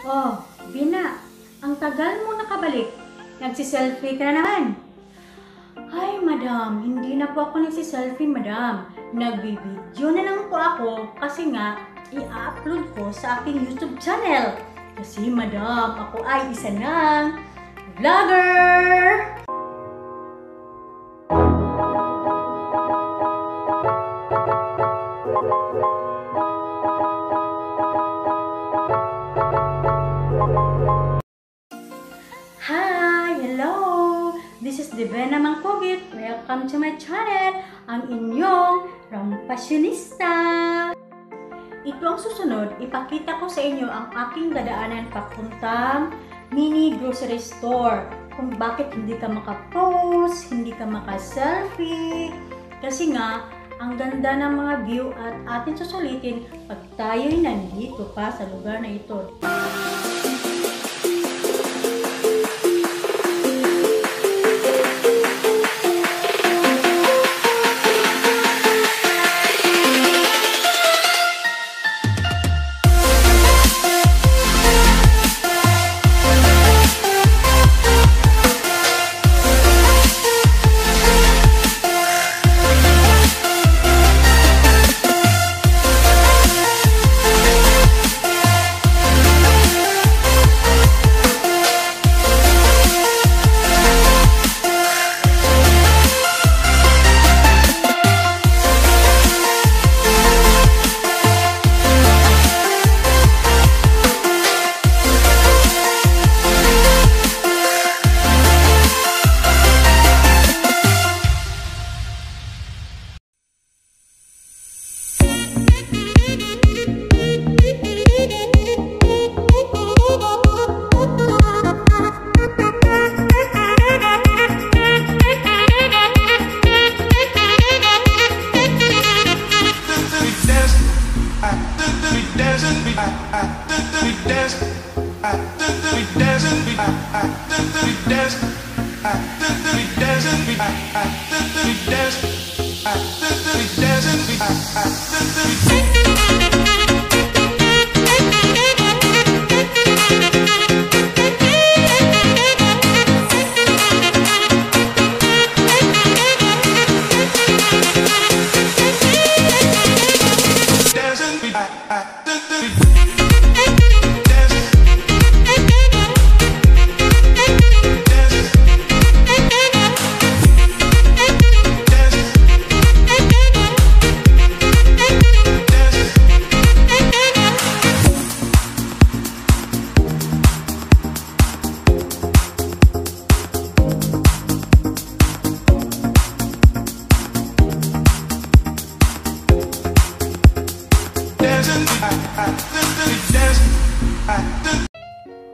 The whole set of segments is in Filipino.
Oh, Bina, ang tagal mo nakabalik. Nagsiselfie ka na naman. Ay, madam, hindi na po ako nagsiselfie, madam. Nagbi-video na lang po ako kasi nga, i-upload ko sa aking YouTube channel. Kasi, madam, ako ay isa ng vlogger! Hi! Hello! This is Divena Mangkugit. Welcome to my channel, ang inyong Rampasyonista! Ito ang susunod, ipakita ko sa inyo ang aking dadaanan papuntang mini grocery store. Kung bakit hindi ka makapost, hindi ka makaselfie. Kasi nga, ang ganda ng mga view at atin susulitin pag tayo'y nandito pa sa lugar na ito.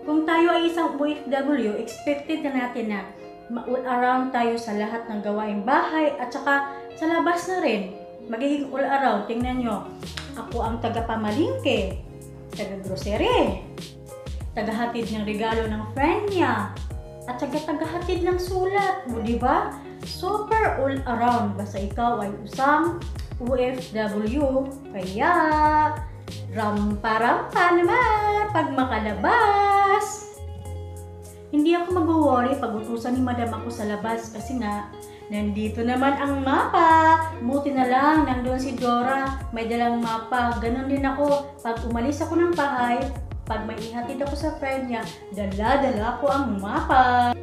Kung tayo ay isang OFW, expected na natin na ma-all around tayo sa lahat ng gawaing bahay at saka sa labas na rin. Magiging all around. Tingnan nyo, ako ang taga-pamalingke, taga-grocery, tagahatid ng regalo ng friend niya, at saka tagahatid ng sulat. O, diba? Super all around. Basta ikaw ay isang OFW. Kaya, rampa-rampa naman pag makalabas. Hindi ako mag-worry pag utusan ni madam ako sa labas kasi nga, nandito naman ang mapa. Buti na lang, nandun si Dora, may dalang mapa. Ganon din ako, pag umalis ako ng bahay, pag may ihatid ako sa friend niya, dala-dala ko ang mapa.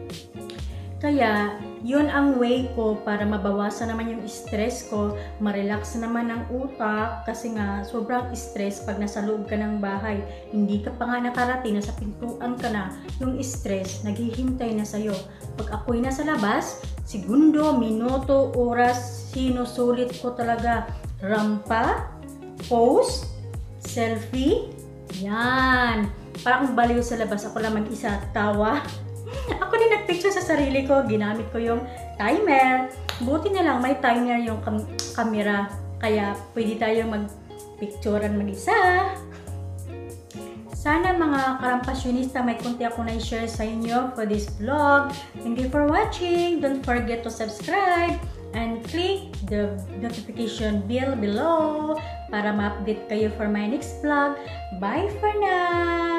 Kaya, yun ang way ko para mabawasan naman yung stress ko, ma-relax naman ang utak kasi nga sobrang stress pag nasa loob ka ng bahay. Hindi ka pa nga nakarating, nasa pintuan ka na, yung stress naghihintay na sa'yo. Pag ako'y nasa labas, segundo, minuto, oras, sinusulit ko talaga. Rampa, post, selfie, yan. Parang baliw sa labas, ako lang mag-isa, tawa. Ako din nagpicture sa sarili ko, ginamit ko yung timer. Buti na lang may timer yung camera, kaya pwede tayong mag-picturean mag-isa. Sana mga karampasyonista may konti ako na i-share sa inyo for this vlog. Thank you for watching. Don't forget to subscribe and click the notification bell below para ma-update kayo for my next vlog. Bye for now!